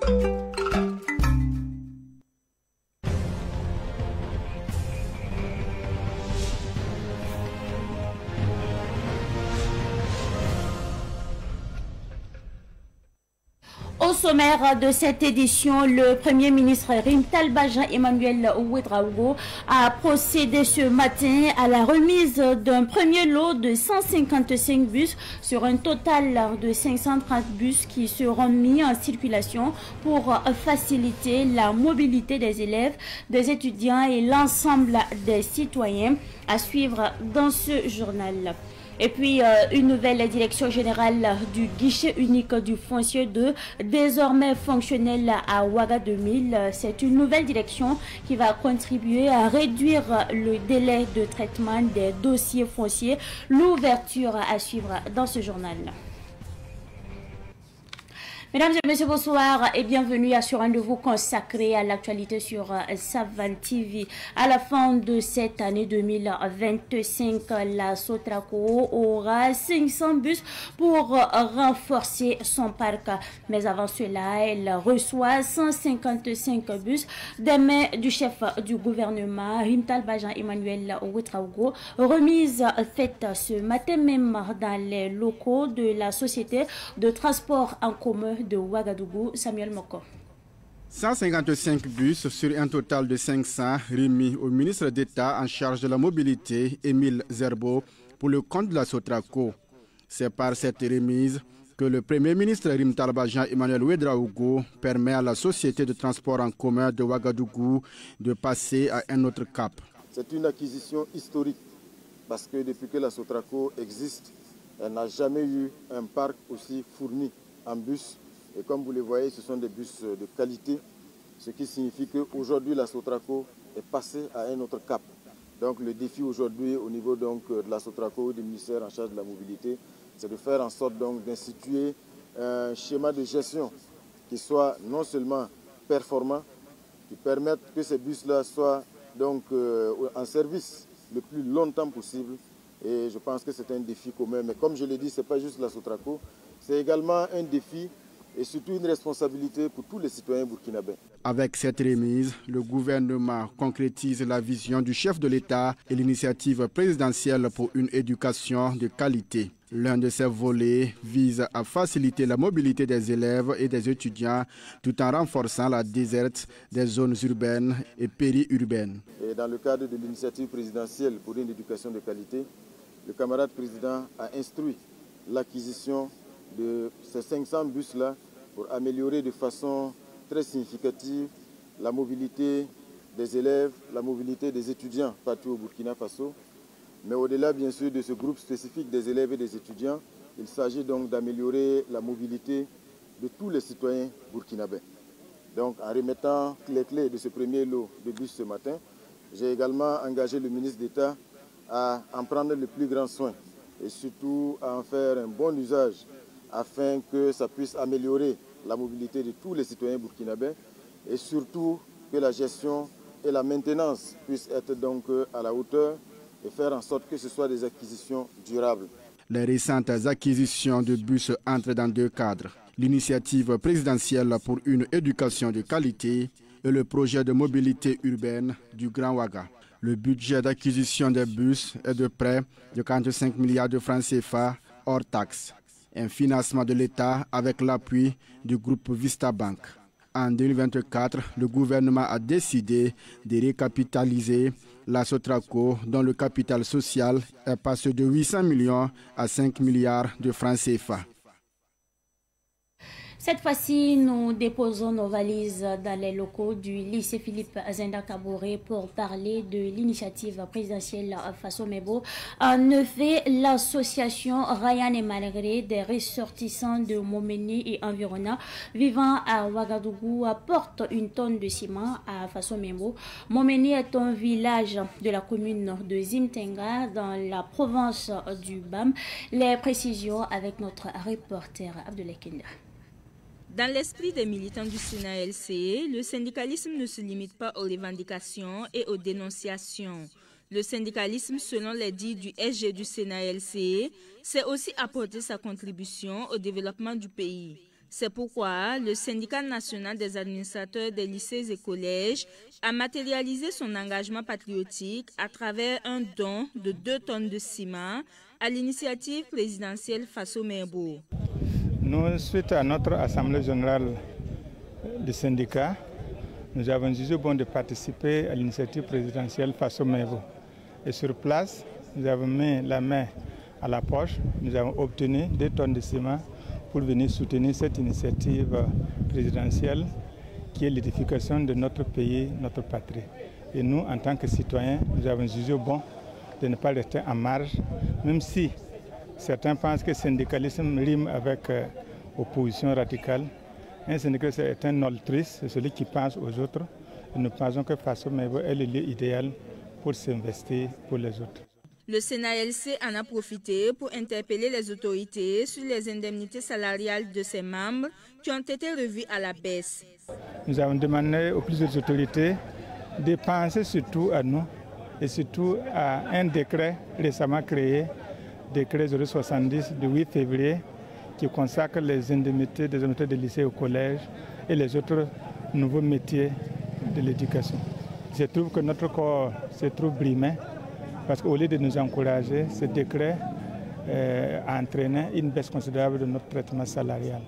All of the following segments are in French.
Au sommaire de cette édition, le Premier ministre Rimtalba Jean-Emmanuel Ouedraogo a procédé ce matin à la remise d'un premier lot de 155 bus sur un total de 530 bus qui seront mis en circulation pour faciliter la mobilité des élèves, des étudiants et l'ensemble des citoyens, à suivre dans ce journal. Et puis, une nouvelle direction générale du guichet unique du foncier 2, désormais fonctionnelle à Ouaga 2000. C'est une nouvelle direction qui va contribuer à réduire le délai de traitement des dossiers fonciers. L'ouverture à suivre dans ce journal. Mesdames et messieurs, bonsoir et bienvenue à ce rendez-vous consacré à l'actualité sur Savan TV. À la fin de cette année 2025, la Sotraco aura 500 bus pour renforcer son parc. Mais avant cela, elle reçoit 155 bus des mains du chef du gouvernement, Rimtalba Jean-Emmanuel Ouedraogo, remise faite ce matin même dans les locaux de la société de transport en commun de Ouagadougou. Samuel Moko. 155 bus sur un total de 500 remis au ministre d'État en charge de la mobilité, Émile Zerbo, pour le compte de la Sotraco. C'est par cette remise que le Premier ministre Rimtalba Jean-Emmanuel Ouedraogo permet à la société de transport en commun de Ouagadougou de passer à un autre cap. C'est une acquisition historique parce que depuis que la Sotraco existe, elle n'a jamais eu un parc aussi fourni en bus. Et comme vous le voyez, ce sont des bus de qualité, ce qui signifie qu'aujourd'hui la Sotraco est passée à un autre cap. Donc le défi aujourd'hui au niveau de la Sotraco, du ministère en charge de la mobilité, c'est de faire en sorte d'instituer un schéma de gestion qui soit non seulement performant, qui permette que ces bus-là soient en service le plus longtemps possible. Et je pense que c'est un défi commun. Mais comme je l'ai dit, ce n'est pas juste la Sotraco, c'est également un défi et surtout une responsabilité pour tous les citoyens burkinabés. Avec cette remise, le gouvernement concrétise la vision du chef de l'État et l'initiative présidentielle pour une éducation de qualité. L'un de ces volets vise à faciliter la mobilité des élèves et des étudiants tout en renforçant la desserte des zones urbaines et périurbaines. Et dans le cadre de l'initiative présidentielle pour une éducation de qualité, le camarade président a instruit l'acquisition de ces 500 bus-là pour améliorer de façon très significative la mobilité des élèves, la mobilité des étudiants partout au Burkina Faso. Mais au-delà bien sûr de ce groupe spécifique des élèves et des étudiants, il s'agit donc d'améliorer la mobilité de tous les citoyens burkinabés. Donc en remettant les clés de ce premier lot de bus ce matin, j'ai également engagé le ministre d'État à en prendre le plus grand soin et surtout à en faire un bon usage afin que ça puisse améliorer la mobilité de tous les citoyens burkinabés et surtout que la gestion et la maintenance puissent être donc à la hauteur et faire en sorte que ce soit des acquisitions durables. Les récentes acquisitions de bus entrent dans deux cadres. L'initiative présidentielle pour une éducation de qualité et le projet de mobilité urbaine du Grand Ouaga. Le budget d'acquisition des bus est de près de 45 milliards de francs CFA hors taxes. Un financement de l'État avec l'appui du groupe Vista Bank. En 2024, le gouvernement a décidé de recapitaliser la Sotraco, dont le capital social est passé de 800 millions à 5 milliards de francs CFA. Cette fois-ci, nous déposons nos valises dans les locaux du lycée Philippe Zenda Kaboré pour parler de l'initiative présidentielle Faso Mebo. En effet, l'association Ryan et Malgré des ressortissants de Momeni et environnants vivant à Ouagadougou apporte une tonne de ciment à Faso Mebo. Momeni est un village de la commune de Zimtenga dans la province du BAM. Les précisions avec notre reporter Abdoulaye Kenda. Dans l'esprit des militants du Sénat LCE, le syndicalisme ne se limite pas aux revendications et aux dénonciations. Le syndicalisme, selon les dits du SG du Sénat LCE, c'est aussi apporter sa contribution au développement du pays. C'est pourquoi le syndicat national des administrateurs des lycées et collèges a matérialisé son engagement patriotique à travers un don de 2 tonnes de ciment à l'initiative présidentielle Faso Merbo. Nous, suite à notre assemblée générale du syndicat, nous avons jugé bon de participer à l'initiative présidentielle Faso Merbo. Et sur place, nous avons mis la main à la poche, nous avons obtenu 2 tonnes de ciment pour venir soutenir cette initiative présidentielle qui est l'édification de notre pays, notre patrie. Et nous, en tant que citoyens, nous avons jugé bon de ne pas rester en marge, même si certains pensent que le syndicalisme rime avec opposition radicale. Un syndicaliste est un altruiste, c'est celui qui pense aux autres. Et nous pensons que Faso Merbo est le lieu idéal pour s'investir pour les autres. Le CNALC en a profité pour interpeller les autorités sur les indemnités salariales de ses membres qui ont été revues à la baisse. Nous avons demandé aux plusieurs autorités de penser surtout à nous et surtout à un décret récemment créé, décret 070 du 8 février, qui consacre les indemnités des administrateurs de lycée au collège et les autres nouveaux métiers de l'éducation. Je trouve que notre corps se trouve brimé. Parce qu'au lieu de nous encourager, ce décret a entraîné une baisse considérable de notre traitement salarial.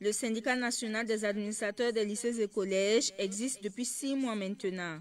Le syndicat national des administrateurs des lycées et collèges existe depuis 6 mois maintenant.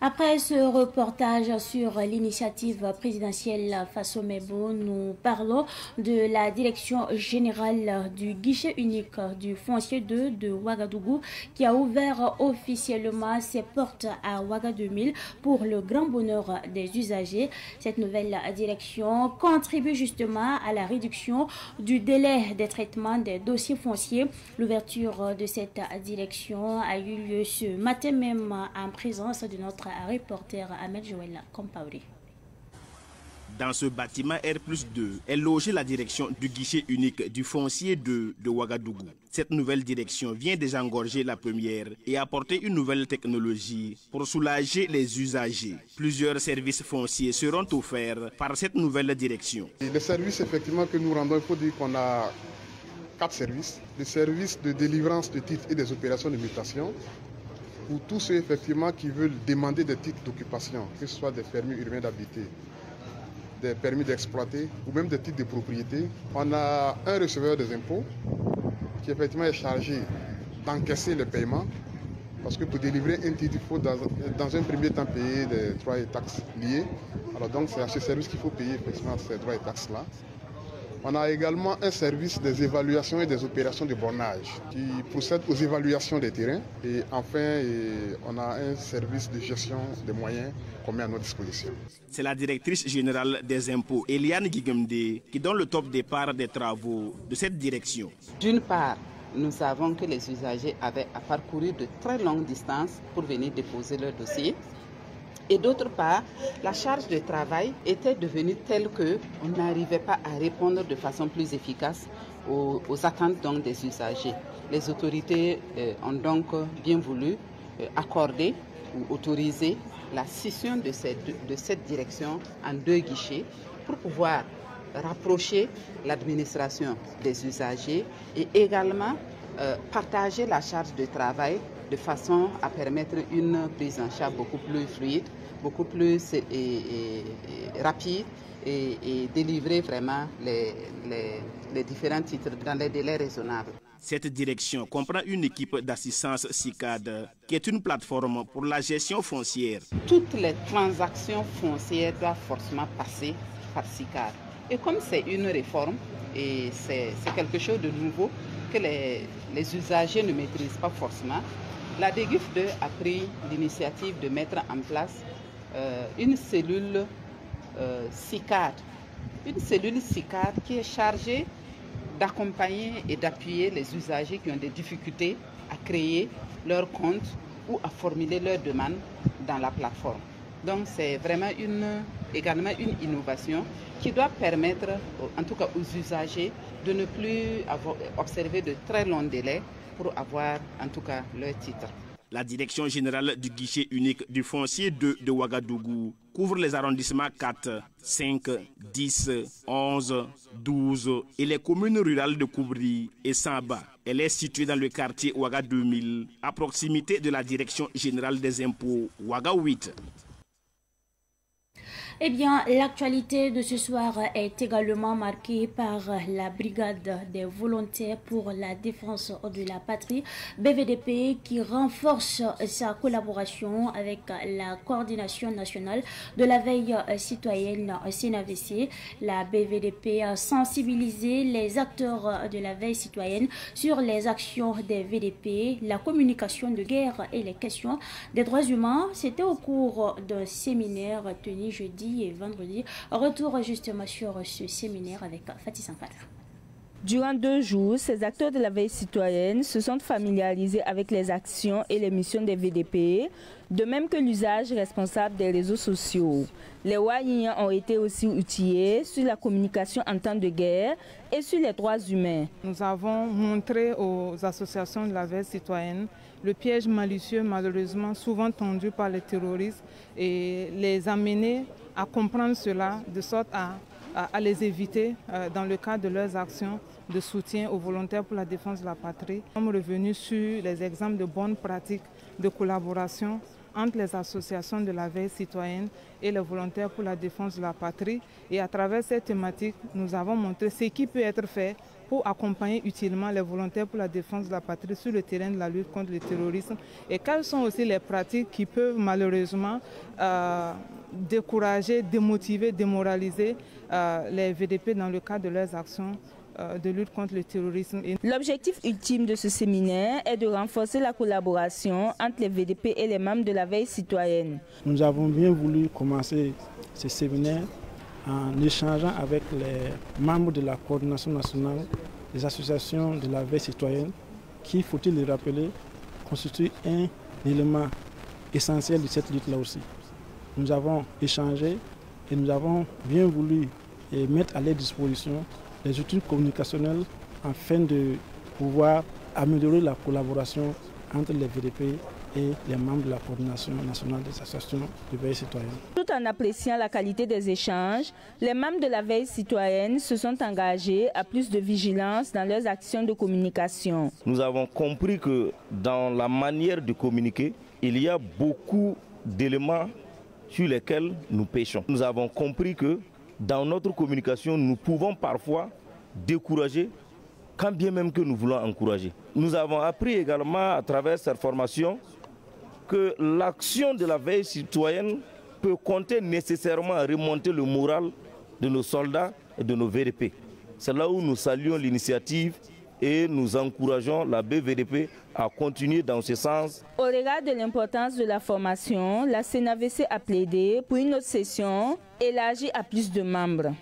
Après ce reportage sur l'initiative présidentielle Faso Merbo, nous parlons de la direction générale du guichet unique du foncier 2 de Ouagadougou qui a ouvert officiellement ses portes à Ouaga 2000 pour le grand bonheur des usagers. Cette nouvelle direction contribue justement à la réduction du délai des traitements des dossiers fonciers. L'ouverture de cette direction a eu lieu ce matin même en présence de notre reporter Ahmed Joël Compaoré. Dans ce bâtiment R+2 est logée la direction du guichet unique du foncier de Ouagadougou. Cette nouvelle direction vient désengorger la première et apporter une nouvelle technologie pour soulager les usagers. Plusieurs services fonciers seront offerts par cette nouvelle direction. Et les services effectivement que nous rendons, il faut dire qu'on a 4 services. Le service de délivrance de titres et des opérations de mutation, pour tous ceux effectivement qui veulent demander des titres d'occupation, que ce soit des permis urbains d'habiter, des permis d'exploiter ou même des titres de propriété. On a un receveur des impôts qui effectivement est chargé d'encaisser le paiement, parce que pour délivrer un titre, il faut dans un premier temps payer des droits et taxes liés. Alors donc c'est à ce service qu'il faut payer effectivement ces droits et taxes-là. On a également un service des évaluations et des opérations de bornage qui procède aux évaluations des terrains. Et enfin, on a un service de gestion des moyens qu'on met à notre disposition. C'est la directrice générale des impôts, Eliane Guigemde, qui donne le top départ des travaux de cette direction. D'une part, nous savons que les usagers avaient à parcourir de très longues distances pour venir déposer leur dossier. Et d'autre part, la charge de travail était devenue telle qu'on n'arrivait pas à répondre de façon plus efficace aux attentes donc des usagers. Les autorités ont donc bien voulu accorder ou autoriser la scission de cette direction en 2 guichets pour pouvoir rapprocher l'administration des usagers et également partager la charge de travail de façon à permettre une prise en charge beaucoup plus fluide, beaucoup plus rapide et délivrer vraiment les différents titres dans les délais raisonnables. Cette direction comprend une équipe d'assistance CICAD qui est une plateforme pour la gestion foncière. Toutes les transactions foncières doivent forcément passer par CICAD. Et comme c'est une réforme et c'est quelque chose de nouveau que les usagers ne maîtrisent pas forcément, la DGUF2 a pris l'initiative de mettre en place une cellule CICAD. Une cellule CICAD qui est chargée d'accompagner et d'appuyer les usagers qui ont des difficultés à créer leur compte ou à formuler leurs demandes dans la plateforme. Donc c'est vraiment également une innovation qui doit permettre, en tout cas aux usagers, de ne plus observer de très longs délais pour avoir en tout cas leur titre. La direction générale du guichet unique du foncier 2 de Ouagadougou couvre les arrondissements 4, 5, 10, 11, 12 et les communes rurales de Koubri et Samba. Elle est située dans le quartier Ouaga 2000, à proximité de la Direction générale des impôts Ouaga 8. Eh bien, l'actualité de ce soir est également marquée par la brigade des volontaires pour la défense de la patrie, BVDP, qui renforce sa collaboration avec la coordination nationale de la veille citoyenne CNAVC. La BVDP a sensibilisé les acteurs de la veille citoyenne sur les actions des VDP, la communication de guerre et les questions des droits humains. C'était au cours d'un séminaire tenu jeudi et vendredi. Retour justement sur ce séminaire avec Fatih Sankara. Durant 2 jours, ces acteurs de la veille citoyenne se sont familiarisés avec les actions et les missions des VDP, de même que l'usage responsable des réseaux sociaux. Les Wahiniens ont été aussi outillés sur la communication en temps de guerre et sur les droits humains. Nous avons montré aux associations de la veille citoyenne le piège malicieux, malheureusement souvent tendu par les terroristes, et les amener à comprendre cela de sorte à les éviter dans le cadre de leurs actions de soutien aux volontaires pour la défense de la patrie. Nous sommes revenus sur les exemples de bonnes pratiques de collaboration entre les associations de la veille citoyenne et les volontaires pour la défense de la patrie. Et à travers cette thématique, nous avons montré ce qui peut être fait pour accompagner utilement les volontaires pour la défense de la patrie sur le terrain de la lutte contre le terrorisme, et quelles sont aussi les pratiques qui peuvent malheureusement décourager, démotiver, démoraliser les VDP dans le cadre de leurs actions de lutte contre le terrorisme. L'objectif ultime de ce séminaire est de renforcer la collaboration entre les VDP et les membres de la veille citoyenne. Nous avons bien voulu commencer ce séminaire en échangeant avec les membres de la coordination nationale des associations de la veille citoyenne qui, faut-il le rappeler, constitue un élément essentiel de cette lutte-là aussi. Nous avons échangé et nous avons bien voulu mettre à leur disposition les outils communicationnels afin de pouvoir améliorer la collaboration entre les VDP et les membres de la coordination nationale des associations de veille citoyenne. Tout en appréciant la qualité des échanges, les membres de la veille citoyenne se sont engagés à plus de vigilance dans leurs actions de communication. Nous avons compris que dans la manière de communiquer, il y a beaucoup d'éléments sur lesquels nous péchons. Nous avons compris que dans notre communication, nous pouvons parfois décourager, quand bien même que nous voulons encourager. Nous avons appris également à travers cette formation que l'action de la veille citoyenne peut compter nécessairement à remonter le moral de nos soldats et de nos VDP. C'est là où nous saluons l'initiative et nous encourageons la BVDP à continuer dans ce sens. Au regard de l'importance de la formation, la CNAVC a plaidé pour une autre session élargie à plus de membres.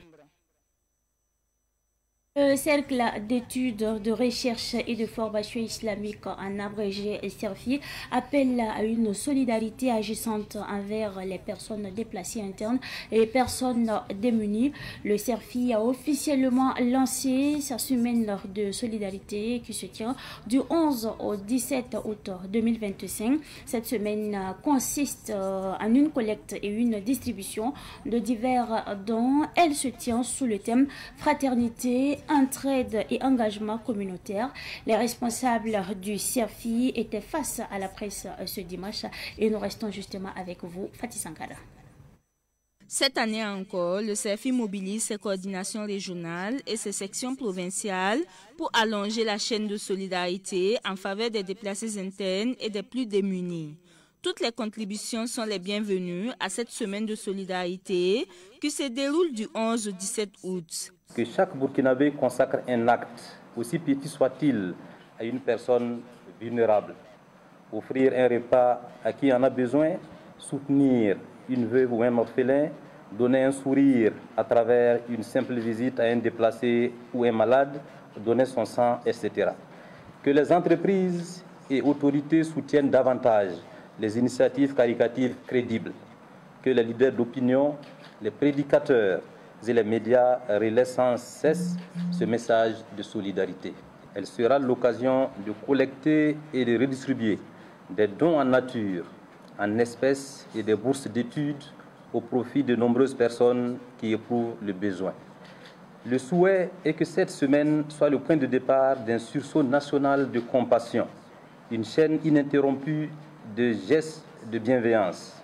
Le Cercle d'études, de recherche et de formation islamique, en abrégé CERFI, appelle à une solidarité agissante envers les personnes déplacées internes et les personnes démunies. Le CERFI a officiellement lancé sa semaine de solidarité qui se tient du 11 au 17 août 2025. Cette semaine consiste en une collecte et une distribution de divers dons. Elle se tient sous le thème Fraternité, entraide et engagement communautaire. Les responsables du CERFI étaient face à la presse ce dimanche et nous restons justement avec vous, Fatih Sankara. Cette année encore, le CERFI mobilise ses coordinations régionales et ses sections provinciales pour allonger la chaîne de solidarité en faveur des déplacés internes et des plus démunis. Toutes les contributions sont les bienvenues à cette semaine de solidarité qui se déroule du 11 au 17 août. Que chaque Burkinabé consacre un acte, aussi petit soit-il, à une personne vulnérable. Offrir un repas à qui en a besoin, soutenir une veuve ou un orphelin, donner un sourire à travers une simple visite à un déplacé ou un malade, donner son sang, etc. Que les entreprises et autorités soutiennent davantage les initiatives caritatives crédibles. Que les leaders d'opinion, les prédicateurs et les médias relaient sans cesse ce message de solidarité. Elle sera l'occasion de collecter et de redistribuer des dons en nature, en espèces et des bourses d'études au profit de nombreuses personnes qui éprouvent le besoin. Le souhait est que cette semaine soit le point de départ d'un sursaut national de compassion, une chaîne ininterrompue de gestes de bienveillance,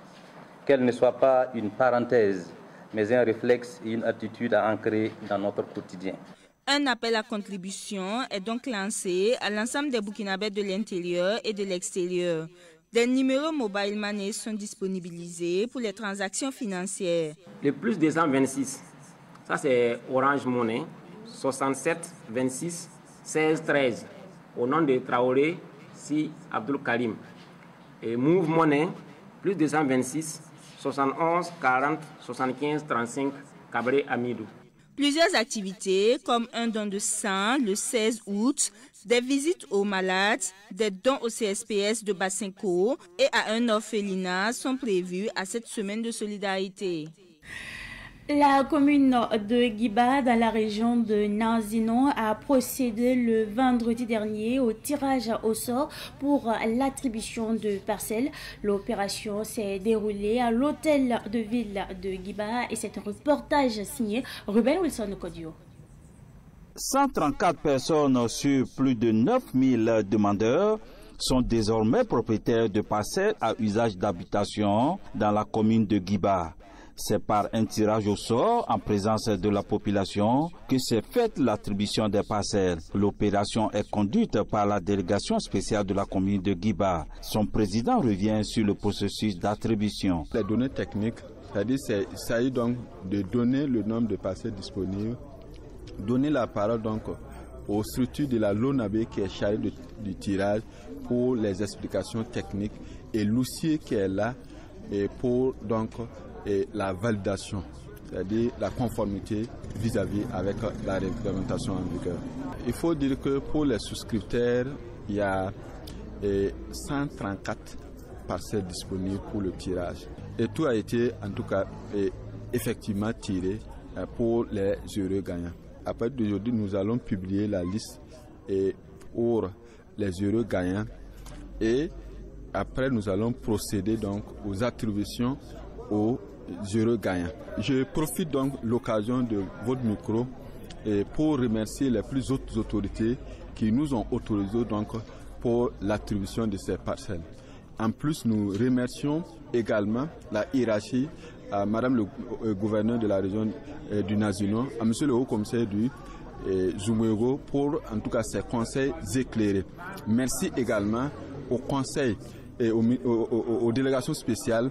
qu'elle ne soit pas une parenthèse, mais un réflexe et une attitude à ancrer dans notre quotidien. Un appel à contribution est donc lancé à l'ensemble des Burkinabés de l'intérieur et de l'extérieur. Des numéros mobile money sont disponibilisés pour les transactions financières. Le plus 226, ça c'est Orange Money, 67 26 16 13, au nom de Traoré Si Abdul Karim. Et Move Money, plus 226 71 40 75 35, Cabré Amidou. Plusieurs activités comme un don de sang le 16 août, des visites aux malades, des dons au CSPS de Bassinco et à un orphelinat sont prévus à cette semaine de solidarité. La commune de Guiba, dans la région de Nanzino, a procédé le vendredi dernier au tirage au sort pour l'attribution de parcelles. L'opération s'est déroulée à l'hôtel de ville de Guiba et c'est un reportage signé Ruben Wilson Kodio. 134 personnes sur plus de 9000 demandeurs sont désormais propriétaires de parcelles à usage d'habitation dans la commune de Guiba. C'est par un tirage au sort en présence de la population que s'est faite l'attribution des parcelles. L'opération est conduite par la délégation spéciale de la commune de Guiba. Son président revient sur le processus d'attribution. Les données techniques, c'est-à-dire il s'agit donc de donner le nombre de parcelles disponibles, donner la parole donc aux structures de la LONAB qui est chargée du tirage pour les explications techniques et l'huissier qui est là et pour donc et la validation, c'est-à-dire la conformité vis-à-vis avec la réglementation en vigueur. Il faut dire que pour les souscripteurs, il y a 134 parcelles disponibles pour le tirage. Et tout a été en tout cas effectivement tiré pour les heureux gagnants. À partir d'aujourd'hui, nous allons publier la liste pour les heureux gagnants et après nous allons procéder donc aux attributions aux heureux gagnants. Je profite donc de l'occasion de votre micro pour remercier les plus hautes autorités qui nous ont autorisé donc pour l'attribution de ces parcelles. En plus, nous remercions également la hiérarchie, à Madame le gouverneur de la région du Nazino, à Monsieur le haut-commissaire du Zumwego pour en tout cas ces conseils éclairés. Merci également au conseil et aux délégations spéciales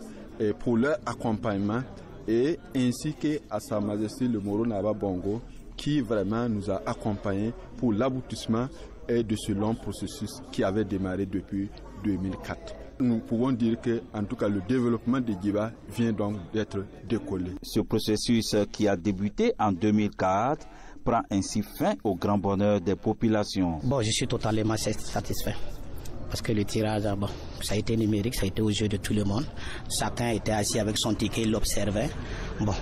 pour leur accompagnement et ainsi qu'à Sa Majesté le Moro Naba Bongo qui vraiment nous a accompagnés pour l'aboutissement de ce long processus qui avait démarré depuis 2004. Nous pouvons dire que, en tout cas, le développement de Guiba vient donc d'être décollé. Ce processus qui a débuté en 2004 prend ainsi fin au grand bonheur des populations. Bon, je suis totalement satisfait. Parce que le tirage, bon, ça a été numérique, ça a été aux yeux de tout le monde. Chacun était assis avec son ticket, il l'observait. Bon,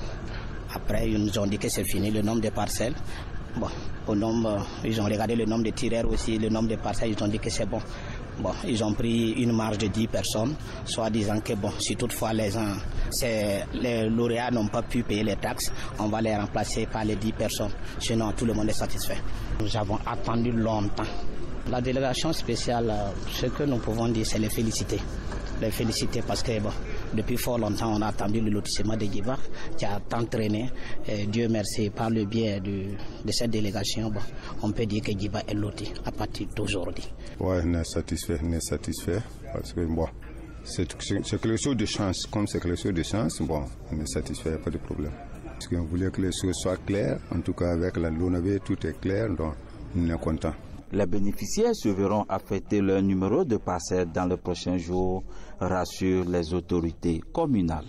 après, ils nous ont dit que c'est fini, le nombre de parcelles. Bon, au nombre, ils ont regardé le nombre de tireurs aussi, le nombre de parcelles, ils ont dit que c'est bon. Bon, ils ont pris une marge de 10 personnes, soit disant que bon, si toutefois les lauréats n'ont pas pu payer les taxes, on va les remplacer par les 10 personnes. Sinon, tout le monde est satisfait. Nous avons attendu longtemps. La délégation spéciale, ce que nous pouvons dire, c'est les féliciter. Les féliciter parce que bon, depuis fort longtemps, on a attendu le lotissement de Guiba qui a tant traîné. Et Dieu merci, par le biais de cette délégation, bon, on peut dire que Guiba est loti à partir d'aujourd'hui. Oui, on est satisfait parce que bon, c'est quelque chose de chance. Comme c'est quelque chose de chance, bon, on est satisfait, pas de problème. Parce qu'on voulait que les choses soient claires, en tout cas avec la LONAB, tout est clair, donc on est content. Les bénéficiaires se verront affecter leur numéro de parcelle dans les prochains jours, rassurent les autorités communales.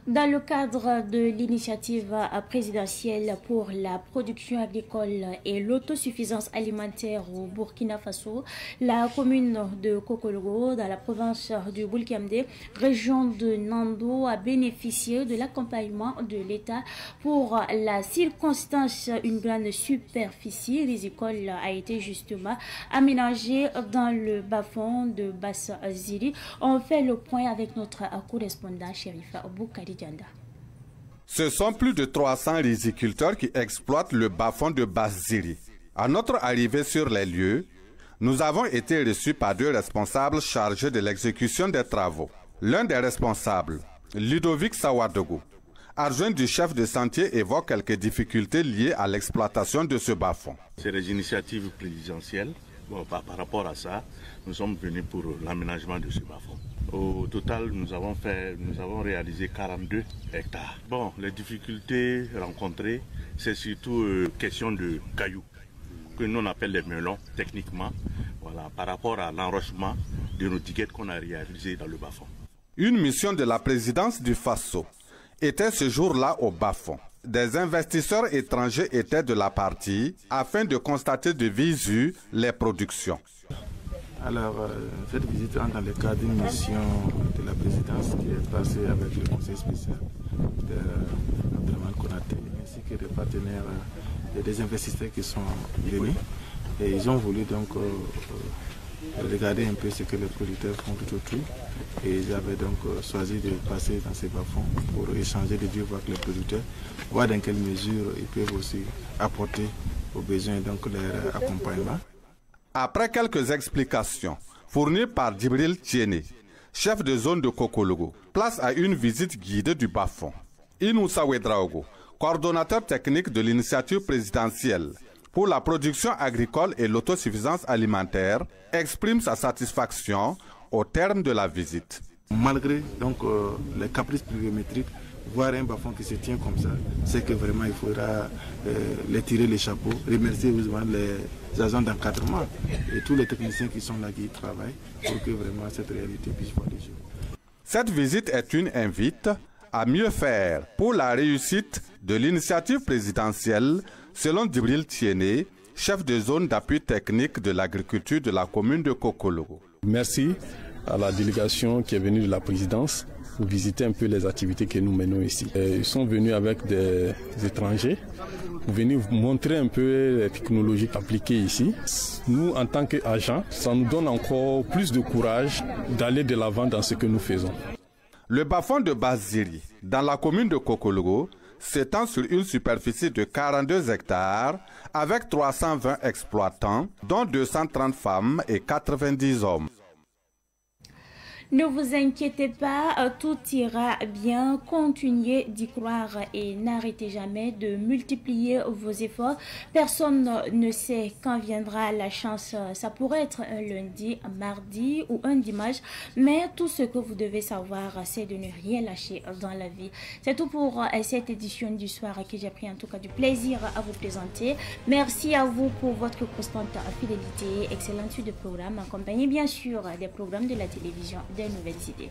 Dans le cadre de l'initiative présidentielle pour la production agricole et l'autosuffisance alimentaire au Burkina Faso, la commune de Kokologo, dans la province du Boulkiamde, région de Nando, a bénéficié de l'accompagnement de l'État pour la circonstance. Une grande superficie risicole a été justement aménagée dans le bas-fond de Basse-Ziri. On fait le point avec notre correspondant Sherifa Boukari. Ce sont plus de 300 riziculteurs qui exploitent le bas-fond de Basse-Ziri. À notre arrivée sur les lieux, nous avons été reçus par deux responsables chargés de l'exécution des travaux. L'un des responsables, Ludovic Sawadogo, adjoint du chef de chantier, évoque quelques difficultés liées à l'exploitation de ce bas-fond. C'est des initiatives présidentielles. Bon, par rapport à ça, nous sommes venus pour l'aménagement de ce bas-fond. Au total, nous avons réalisé 42 hectares. Bon, les difficultés rencontrées, c'est surtout question de cailloux, que nous on appelle les melons techniquement, voilà, par rapport à l'enrochement de nos diguettes qu'on a réalisées dans le bas-fond. Une mission de la présidence du Faso était ce jour-là au bas-fond. Des investisseurs étrangers étaient de la partie afin de constater de visu les productions. Alors, cette visite entre dans le cadre d'une mission de la présidence qui est passée avec le conseil spécial d'Abdelrahmane Konaté, ainsi que des partenaires et des investisseurs qui sont venus. Et ils ont voulu donc regarder un peu ce que les producteurs font tout autour. Et ils avaient donc choisi de passer dans ces bas-fonds pour échanger de vive voix avec les producteurs, voir dans quelle mesure ils peuvent aussi apporter aux besoins donc leur accompagnement. Après quelques explications fournies par Djibril Tiéné, chef de zone de Kokologo, place à une visite guidée du bas-fond. Inoussa Ouedraogo, coordonnateur technique de l'initiative présidentielle pour la production agricole et l'autosuffisance alimentaire, exprime sa satisfaction au terme de la visite. Malgré donc les caprices pluviométriques, voir un bas-fond qui se tient comme ça, c'est que vraiment il faudra les tirer les chapeaux, remercier les agents d'encadrement et tous les techniciens qui sont là, qui travaillent pour que vraiment cette réalité puisse voir les jours. Cette visite est une invite à mieux faire pour la réussite de l'initiative présidentielle, selon Djibril Tiéné, chef de zone d'appui technique de l'agriculture de la commune de Kokologo. Merci à la délégation qui est venue de la présidence pour visiter un peu les activités que nous menons ici. Ils sont venus avec des étrangers pour venir montrer un peu les technologies appliquées ici. Nous, en tant qu'agents, ça nous donne encore plus de courage d'aller de l'avant dans ce que nous faisons. Le bas-fond de Basse-Ziri, dans la commune de Kokologo, s'étend sur une superficie de 42 hectares avec 320 exploitants, dont 230 femmes et 90 hommes. Ne vous inquiétez pas, tout ira bien. Continuez d'y croire et n'arrêtez jamais de multiplier vos efforts. Personne ne sait quand viendra la chance. Ça pourrait être un lundi, un mardi ou un dimanche. Mais tout ce que vous devez savoir, c'est de ne rien lâcher dans la vie. C'est tout pour cette édition du soir que j'ai pris en tout cas du plaisir à vous présenter. Merci à vous pour votre constante fidélité. Excellente suite de programmes, accompagné bien sûr des programmes de la télévision. De nouvelles idées.